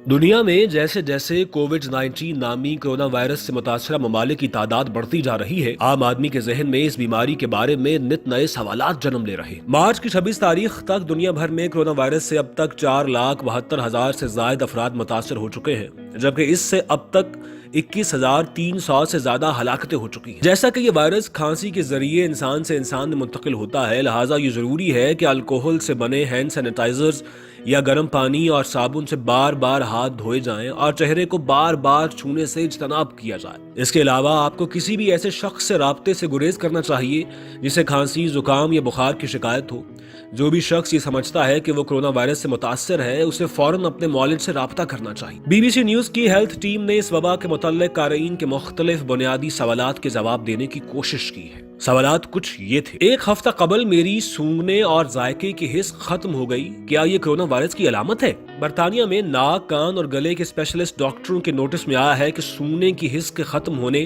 دنیا میں جیسے جیسے کووڈ-19 نامی کرونا وائرس سے متاثرہ ممالک کی تعداد بڑھتی جا رہی ہے، عام آدمی کے ذہن میں اس بیماری کے بارے میں نت نئے سوالات جنم لے رہے ہیں۔ مارچ کی 26 تاریخ تک دنیا بھر میں کرونا وائرس سے اب تک 4,72,000 سے زائد افراد متاثر ہو چکے ہیں، جبکہ اس سے اب تک 21,300 سے زیادہ ہلاکتیں ہو چکی ہیں۔ جیسا کہ یہ وائرس کھانسی کے ذریعے انسان سے انسان میں منتقل ہوتا ہے، لہٰذا یہ ضروری ہے کہ الکوہل سے بنے ہینڈ سینیٹائزرز یا گرم پانی اور صابن سے بار بار ہاتھ دھوئے جائیں اور چہرے کو بار بار چھونے سے اجتناب کیا جائے۔ اس کے علاوہ آپ کو کسی بھی ایسے شخص سے رابطے سے گریز کرنا چاہیے جسے کھانسی، زکام یا بخار کی شکایت ہو۔ جو بھی شخص یہ سمجھتا ہے کہ وہ کرونا وائرس سے متاثر ہے، اسے فوراً اپنے معالج سے رابطہ کرنا چاہیے۔ بی بی سی نیوز کی ہیلتھ ٹیم نے اس وبا کے متعلق قارئین کے مختلف بنیادی سوالات کے جواب دینے کی کوشش کی ہے۔ سوالات کچھ یہ تھے: ایک ہفتہ قبل میری سونگھنے اور ذائقے کی حس ختم ہو گئی، کیا یہ کرونا وائرس کی علامت ہے؟ برطانیہ میں ناک، کان اور گلے کے اسپیشلسٹ ڈاکٹروں کے نوٹس میں آیا ہے کہ سونگھنے کی حس کے ختم ہونے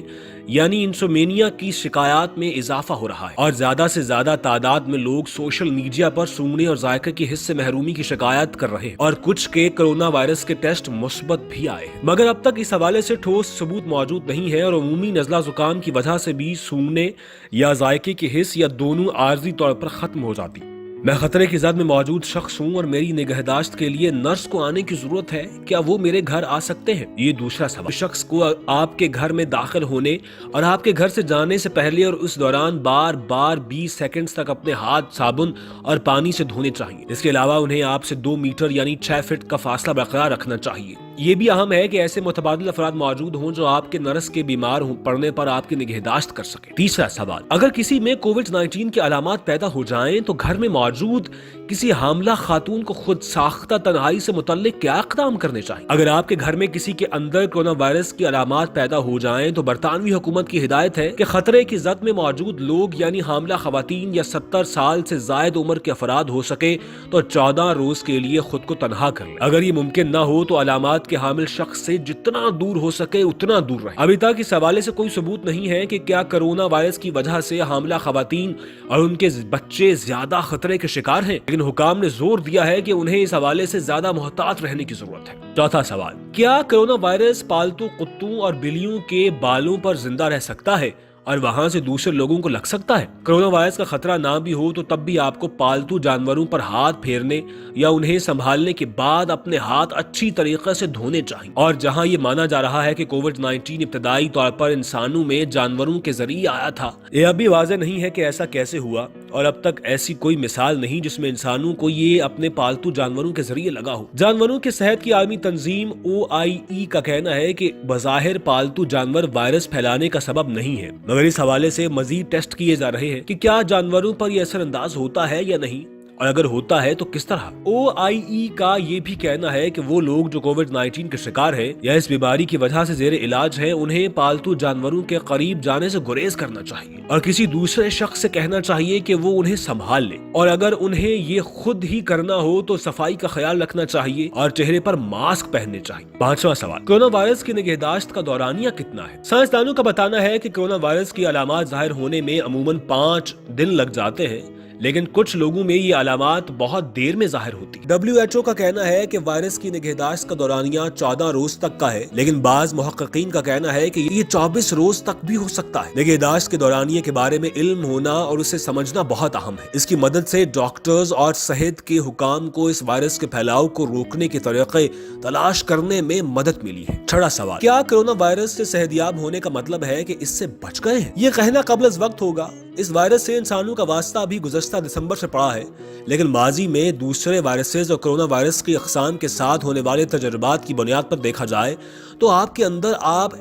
یعنی انسومینیا کی شکایات میں اضافہ ہو رہا ہے، اور زیادہ سے زیادہ تعداد میں لوگ سوشل میڈیا پر سونگھنے اور ذائقے کی حس سے محرومی کی شکایت کر رہے ہیں، اور کچھ کے کرونا وائرس کے ٹیسٹ مثبت بھی آئے ہیں۔ مگر اب تک اس حوالے سے ٹھوس ثبوت موجود نہیں ہے، اور عمومی نزلہ زکام کی وجہ سے بھی سونگھنے یا ذائقے کی حس یا دونوں عارضی طور پر ختم ہو جاتی۔ میں خطرے کی زد میں موجود شخص ہوں اور میری نگہداشت کے لیے نرس کو آنے کی ضرورت ہے، کیا وہ میرے گھر آ سکتے ہیں؟ یہ دوسرا سوال۔ شخص کو آپ کے گھر میں داخل ہونے اور آپ کے گھر سے جانے سے پہلے اور اس دوران بار بار 20 سیکنڈز تک اپنے ہاتھ صابن اور پانی سے دھونے چاہیے۔ اس کے علاوہ انہیں آپ سے 2 میٹر یعنی 6 فٹ کا فاصلہ برقرار رکھنا چاہیے۔ یہ بھی اہم ہے کہ ایسے متبادل افراد موجود ہوں جو آپ کے نرس کے بیمار پڑنے پر آپ کی نگہداشت کر سکیں۔ تیسرا سوال: اگر کسی میں کووڈ-19 کے علامات پیدا ہو جائیں تو گھر میں موجود کسی حاملہ خاتون کو خود ساختہ تنہائی سے متعلق کیا اقدام کرنے چاہیے؟ اگر آپ کے گھر میں کسی کے اندر کرونا وائرس کی علامات پیدا ہو جائیں تو برطانوی حکومت کی ہدایت ہے کہ خطرے کی زد میں موجود لوگ یعنی حاملہ خواتین یا 70 سال سے زائد عمر کے افراد ہو سکے تو 14 روز کے لیے خود کو تنہا کر لیں۔ اگر یہ ممکن نہ ہو تو علامات کے حامل شخص سے جتنا دور ہو سکے اتنا دور رہیں۔ ابھی تک اس حوالے سے کوئی ثبوت نہیں ہے کہ کیا کرونا وائرس کی وجہ سے حاملہ خواتین اور ان کے بچے زیادہ خطرے کے شکار ہیں، لیکن حکام نے زور دیا ہے کہ انہیں اس حوالے سے زیادہ محتاط رہنے کی ضرورت ہے۔ چوتھا سوال: کیا کرونا وائرس پالتو کتوں اور بلیوں کے بالوں پر زندہ رہ سکتا ہے اور وہاں سے دوسرے لوگوں کو لگ سکتا ہے؟ کرونا وائرس کا خطرہ نہ بھی ہو تو تب بھی آپ کو پالتو جانوروں پر ہاتھ پھیرنے یا انہیں سنبھالنے کے بعد اپنے ہاتھ اچھی طریقے سے دھونے چاہیے۔ اور جہاں یہ مانا جا رہا ہے کہ کووڈ-19 ابتدائی طور پر انسانوں میں جانوروں کے ذریعے آیا تھا، یہ اب بھی واضح نہیں ہے کہ ایسا کیسے ہوا، اور اب تک ایسی کوئی مثال نہیں جس میں انسانوں کو یہ اپنے پالتو جانوروں کے ذریعے لگا ہو۔ جانوروں کے صحت کی عالمی تنظیم OIE کا کہنا ہے کہ بظاہر پالتو جانور وائرس پھیلانے کا سبب نہیں ہے، مگر اس حوالے سے مزید ٹیسٹ کیے جا رہے ہیں کہ کیا جانوروں پر یہ اثر انداز ہوتا ہے یا نہیں، اور اگر ہوتا ہے تو کس طرح۔ OIE کا یہ بھی کہنا ہے کہ وہ لوگ جو کووڈ-19 کے شکار ہیں یا اس بیماری کی وجہ سے زیر علاج ہیں، انہیں پالتو جانوروں کے قریب جانے سے گریز کرنا چاہیے اور کسی دوسرے شخص سے کہنا چاہیے کہ وہ انہیں سنبھال لے، اور اگر انہیں یہ خود ہی کرنا ہو تو صفائی کا خیال رکھنا چاہیے اور چہرے پر ماسک پہننے چاہیے۔ پانچواں سوال: کرونا وائرس کی نگہداشت کا دورانیہ کتنا ہے؟ سائنسدانوں کا بتانا ہے کہ کرونا وائرس کی علامات ظاہر ہونے میں عموماً 5 دن لگ جاتے ہیں، لیکن کچھ لوگوں میں یہ علامات بہت دیر میں ظاہر ہوتی ہیں۔ WHO کا کہنا ہے کہ وائرس کی نگہداشت کا دورانیہ 14 روز تک کا ہے، لیکن بعض محققین کا کہنا ہے کہ یہ 24 روز تک بھی ہو سکتا ہے۔ نگہداشت کے دورانیے کے بارے میں علم ہونا اور اسے سمجھنا بہت اہم ہے۔ اس کی مدد سے ڈاکٹرز اور صحت کے حکام کو اس وائرس کے پھیلاؤ کو روکنے کے طریقے تلاش کرنے میں مدد ملی ہے۔ چھٹا سوال: کیا کرونا وائرس سے صحتیاب ہونے کا مطلب ہے کہ اس سے بچ گئے ہیں؟ یہ کہنا قبل از وقت ہوگا۔ اس وائرس سے انسانوں کا واسطہ بھی گزشتہ دسمبر سے پڑا ہے، لیکن ماضی میں دوسرے وائرسز اور کرونا وائرس کی اقسام کے ساتھ ہونے والے تجربات کی بنیاد پر دیکھا جائے تو آپ کے اندر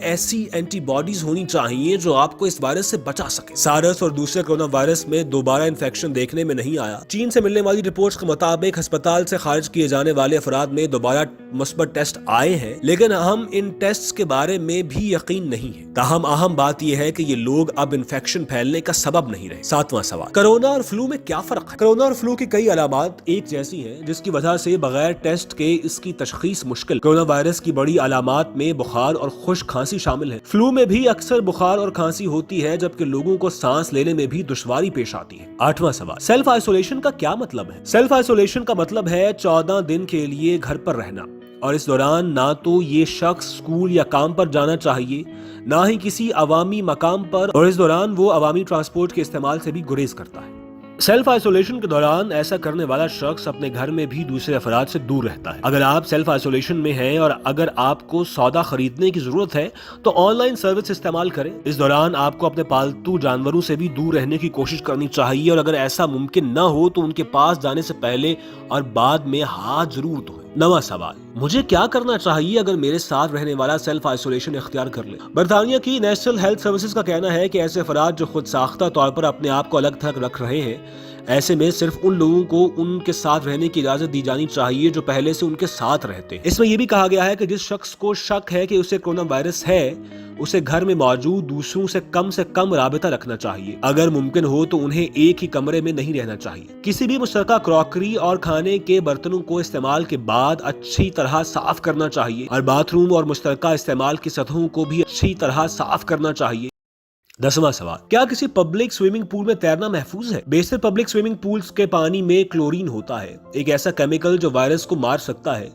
ایسی اینٹی باڈیز ہونی چاہیے جو آپ کو اس وائرس سے بچا سکے۔ سارس اور دوسرے کرونا وائرس میں دوبارہ انفیکشن دیکھنے میں نہیں آیا۔ چین سے ملنے والی رپورٹس کے مطابق ہسپتال سے خارج کیے جانے والے افراد میں دوبارہ مثبت ٹیسٹ آئے ہیں، لیکن ہم ان ٹیسٹ کے بارے میں بھی یقین نہیں ہے۔ تاہم اہم بات یہ ہے کہ یہ لوگ اب انفیکشن پھیلنے کا سبب نہیں رہے۔ ساتواں سوال: کرونا اور فلو میں کیا فرق ہے؟ کرونا اور فلو کی کئی علامات ایک جیسی ہیں، جس کی وجہ سے بغیر ٹیسٹ کے اس کی تشخیص مشکل۔ کرونا وائرس کی بڑی علامات میں بخار اور خشک کھانسی شامل ہے۔ فلو میں بھی اکثر بخار اور کھانسی ہوتی ہے، جبکہ لوگوں کو سانس لینے میں بھی دشواری پیش آتی ہے۔ آٹھواں سوال: سیلف آئسولیشن کا کیا مطلب ہے؟ سیلف آئسولیشن کا مطلب ہے 14 دن کے لیے گھر پر رہنا۔ اور اس دوران نہ تو یہ شخص اسکول یا کام پر جانا چاہیے، نہ ہی کسی عوامی مقام پر، اور اس دوران وہ عوامی ٹرانسپورٹ کے استعمال سے بھی گریز کرتا ہے۔ سیلف آئسولیشن کے دوران ایسا کرنے والا شخص اپنے گھر میں بھی دوسرے افراد سے دور رہتا ہے۔ اگر آپ سیلف آئسولیشن میں ہیں اور اگر آپ کو سودا خریدنے کی ضرورت ہے تو آن لائن سروس استعمال کریں۔ اس دوران آپ کو اپنے پالتو جانوروں سے بھی دور رہنے کی کوشش کرنی چاہیے، اور اگر ایسا ممکن نہ ہو تو ان کے پاس جانے سے پہلے اور بعد میں ہاتھ ضرور دھوئیں۔ 9واں سوال، مجھے کیا کرنا چاہیے اگر میرے ساتھ رہنے والا سیلف آئسولیشن اختیار کر لے؟ برطانیہ کی نیشنل ہیلتھ سروسز کا کہنا ہے کہ ایسے افراد جو خود ساختہ طور پر اپنے آپ کو الگ تھلگ رکھ رہے ہیں، ایسے میں صرف ان لوگوں کو ان کے ساتھ رہنے کی اجازت دی جانی چاہیے جو پہلے سے ان کے ساتھ رہتے ہیں۔ اس میں یہ بھی کہا گیا ہے کہ جس شخص کو شک ہے کہ اسے کورونا وائرس ہے، اسے گھر میں موجود دوسروں سے کم رابطہ رکھنا چاہیے۔ اگر ممکن ہو تو انہیں ایک ہی کمرے میں نہیں رہنا چاہیے۔ کسی بھی مشترکہ کراکری اور کھانے کے برتنوں کو استعمال کے بعد اچھی طرح صاف کرنا چاہیے، اور باتھ روم اور مشترکہ استعمال کی سطحوں کو بھی اچھی طرح صاف کرنا چاہیے۔ 10واں سوال، کیا کسی پبلک سوئمنگ پول میں تیرنا محفوظ ہے؟ بیشتر پبلک سوئمنگ پولز کے پانی میں کلورین ہوتا ہے، ایک ایسا کیمیکل جو وائرس کو مار سکتا ہے۔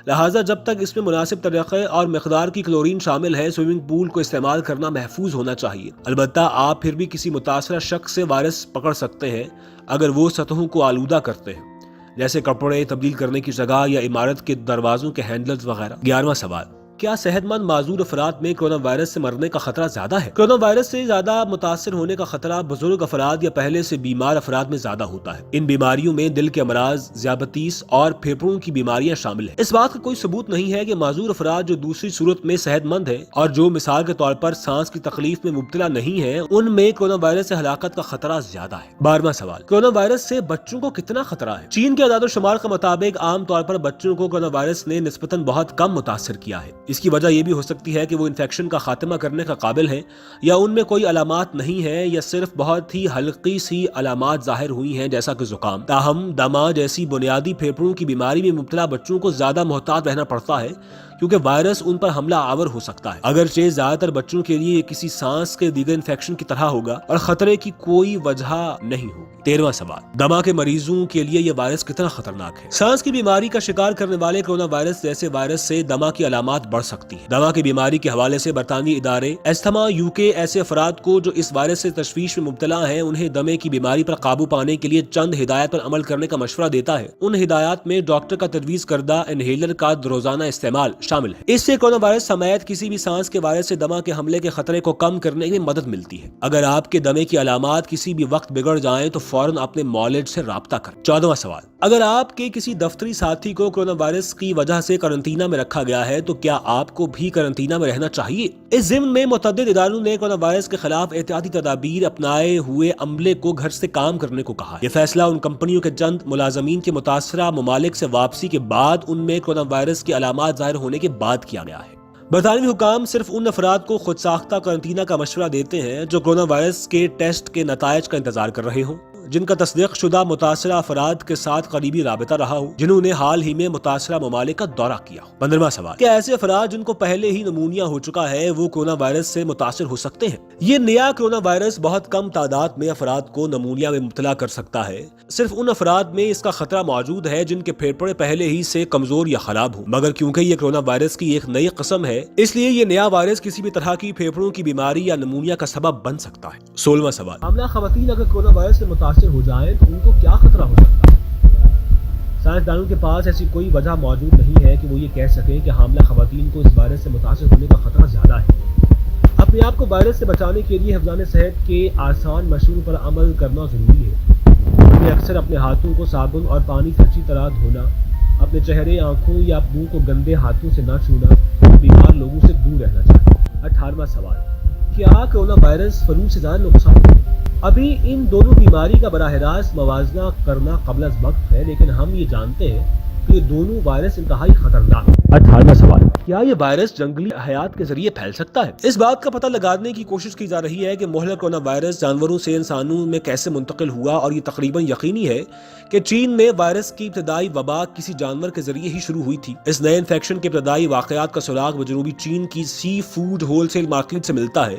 لہٰذا جب تک اس میں مناسب طریقے اور مقدار کی کلورین شامل ہے، سوئمنگ پول کو استعمال کرنا محفوظ ہونا چاہیے۔ البتہ آپ پھر بھی کسی متاثرہ شخص سے وائرس پکڑ سکتے ہیں اگر وہ سطحوں کو آلودہ کرتے ہیں، جیسے کپڑے تبدیل کرنے کی جگہ یا عمارت کے دروازوں کے ہینڈلز وغیرہ۔ 11واں سوال، کیا صحت مند معذور افراد میں کورونا وائرس سے مرنے کا خطرہ زیادہ ہے؟ کورونا وائرس سے زیادہ متاثر ہونے کا خطرہ بزرگ افراد یا پہلے سے بیمار افراد میں زیادہ ہوتا ہے۔ ان بیماریوں میں دل کے امراض، ذیابیطس اور پھیپھڑوں کی بیماریاں شامل ہیں۔ اس بات کا کوئی ثبوت نہیں ہے کہ معذور افراد جو دوسری صورت میں صحت مند ہیں اور جو مثال کے طور پر سانس کی تکلیف میں مبتلا نہیں ہیں، ان میں کورونا وائرس سے ہلاکت کا خطرہ زیادہ ہے۔ 12واں سوال، کورونا وائرس سے بچوں کو کتنا خطرہ ہے؟ چین کے اعداد و شمار کے مطابق عام طور پر بچوں کو کورونا وائرس نے نسبتاً بہت کم متاثر کیا ہے۔ اس کی وجہ یہ بھی ہو سکتی ہے کہ وہ انفیکشن کا خاتمہ کرنے کا قابل ہیں، یا ان میں کوئی علامات نہیں ہیں، یا صرف بہت ہی ہلکی سی علامات ظاہر ہوئی ہیں جیسا کہ زکام۔ تاہم دمہ جیسی بنیادی پھیپھڑوں کی بیماری میں مبتلا بچوں کو زیادہ محتاط رہنا پڑتا ہے کیونکہ وائرس ان پر حملہ آور ہو سکتا ہے۔ اگرچہ زیادہ تر بچوں کے لیے یہ کسی سانس کے دیگر انفیکشن کی طرح ہوگا اور خطرے کی کوئی وجہ نہیں ہوگی۔ 13واں سوال، دمہ کے مریضوں کے لیے یہ وائرس کتنا خطرناک ہے؟ سانس کی بیماری کا شکار کرنے والے کورونا وائرس جیسے وائرس سے دمہ کی علامات بڑھ سکتی ہیں۔ دمہ کی بیماری کے حوالے سے برطانوی ادارے ایستھما UK ایسے افراد کو جو اس وائرس سے تشویش میں مبتلا ہیں، انہیں دمے کی بیماری پر قابو پانے کے لیے چند ہدایات پر عمل کرنے کا مشورہ دیتا ہے۔ ان ہدایات میں ڈاکٹر کا تجویز کردہ انہیلر کا روزانہ استعمال شامل ہے۔ اس سے کورونا وائرس سمیت کسی بھی سانس کے وائرس سے دمہ کے حملے کے خطرے کو کم کرنے میں مدد ملتی ہے۔ اگر آپ کے دمے کی علامات کسی بھی وقت بگڑ جائیں تو فوراً اپنے مولڈ سے رابطہ کریں۔ 14واں سوال، اگر آپ کے کسی دفتری ساتھی کو کورونا وائرس کی وجہ سے قرنطینہ میں رکھا گیا ہے تو کیا آپ کو بھی قرنطینہ میں رہنا چاہیے؟ اس ضمن میں متعدد اداروں نے کورونا وائرس کے خلاف احتیاطی تدابیر اپنائے ہوئے عملے کو گھر سے کام کرنے کو کہا۔ یہ فیصلہ ان کمپنیوں کے چند ملازمین کے متاثرہ ممالک سے واپسی کے بعد ان میں کورونا وائرس کی علامات ظاہر ہونے کے بعد کیا گیا ہے۔ برطانوی حکام صرف ان افراد کو خود ساختہ قرنطینہ کا مشورہ دیتے ہیں جو کورونا وائرس کے ٹیسٹ کے نتائج کا انتظار کر رہے ہوں، جن کا تصدیق شدہ متاثرہ افراد کے ساتھ قریبی رابطہ رہا ہو، جنہوں نے حال ہی میں متاثرہ ممالک کا دورہ کیا ہو۔ 15واں سوال، کیا ایسے افراد جن کو پہلے ہی نمونیا ہو چکا ہے وہ کورونا وائرس سے متاثر ہو سکتے ہیں؟ یہ نیا کورونا وائرس بہت کم تعداد میں افراد کو نمونیا میں مبتلا کر سکتا ہے۔ صرف ان افراد میں اس کا خطرہ موجود ہے جن کے پھیپھڑے پہلے ہی سے کمزور یا خراب ہوں، مگر کیونکہ یہ کورونا وائرس کی ایک نئی قسم ہے اس لیے یہ نیا وائرس کسی بھی طرح کی پھیپھڑوں کی بیماری یا نمونیا کا سبب بن سکتا ہے۔ 16واں سوال، حاملہ خواتین اگر کورونا وائرس سے متاثر ہو جائیں تو ان کو کیا خطرہ ہو سکتا ہے؟ سائنسدانوں کے پاس ایسی کوئی وجہ موجود نہیں ہے کہ وہ یہ کہہ سکیں کہ حاملہ خواتین کو اس وائرس سے متاثر ہونے کا خطرہ زیادہ ہے۔ اپنے آپ کو وائرس سے بچانے کے لیے حفظان صحت کے آسان مشوروں پر عمل کرنا ضروری ہے۔ انہیں اکثر اپنے ہاتھوں کو صابن اور پانی سے اچھی طرح دھونا، اپنے چہرے، آنکھوں یا منہ کو گندے ہاتھوں سے نہ چھونا اور بیمار لوگوں سے دور رہنا چاہیے۔ 18واں سوال، کیا کورونا وائرس فلو سے زیادہ نقصان ہے؟ ابھی ان دونوں بیماری کا براہ راست موازنہ کرنا قبل از وقت ہے، لیکن ہم یہ جانتے ہیں کہ یہ دونوں وائرس انتہائی خطرناک ہیں۔ 18واں سوال، کیا یہ وائرس جنگلی حیات کے ذریعے پھیل سکتا ہے؟ اس بات کا پتہ لگانے کی کوشش کی جا رہی ہے کہ مہلک کورونا وائرس جانوروں سے انسانوں میں کیسے منتقل ہوا، اور یہ تقریباً یقینی ہے کہ چین میں وائرس کی ابتدائی وبا کسی جانور کے ذریعے ہی شروع ہوئی تھی۔ اس نئے انفیکشن کے ابتدائی واقعات کا سراغ جنوبی چین کی سی فوڈ ہول سیل مارکیٹ سے ملتا ہے،